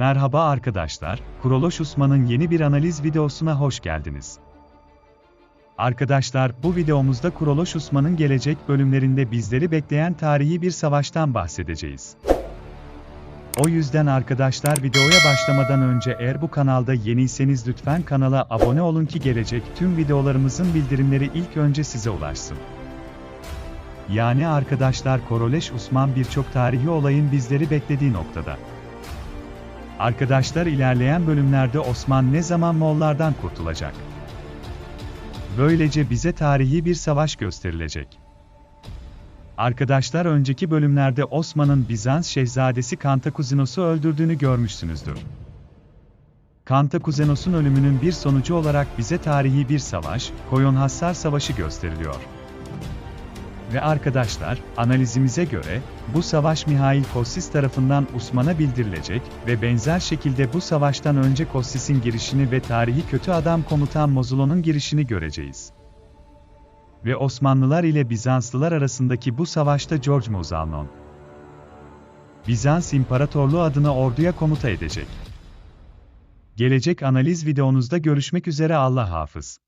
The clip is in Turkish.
Merhaba arkadaşlar, Kuruluş Osman'ın yeni bir analiz videosuna hoş geldiniz. Arkadaşlar, bu videomuzda Kuruluş Osman'ın gelecek bölümlerinde bizleri bekleyen tarihi bir savaştan bahsedeceğiz. O yüzden arkadaşlar videoya başlamadan önce eğer bu kanalda yeniyseniz lütfen kanala abone olun ki gelecek tüm videolarımızın bildirimleri ilk önce size ulaşsın. Yani arkadaşlar Kuruluş Osman birçok tarihi olayın bizleri beklediği noktada. Arkadaşlar ilerleyen bölümlerde Osman ne zaman Moğollardan kurtulacak? Böylece bize tarihi bir savaş gösterilecek. Arkadaşlar önceki bölümlerde Osman'ın Bizans şehzadesi Kantakuzinos'u öldürdüğünü görmüşsünüzdür. Kantakuzinos'un ölümünün bir sonucu olarak bize tarihi bir savaş, Koyunhasar Savaşı gösteriliyor. Ve arkadaşlar, analizimize göre, bu savaş Mihail Kossis tarafından Osman'a bildirilecek ve benzer şekilde bu savaştan önce Kossis'in girişini ve tarihi kötü adam komutan Mozulo'nun girişini göreceğiz. Ve Osmanlılar ile Bizanslılar arasındaki bu savaşta George Mouzalnon, Bizans İmparatorluğu adına orduya komuta edecek. Gelecek analiz videonuzda görüşmek üzere, Allah hafız.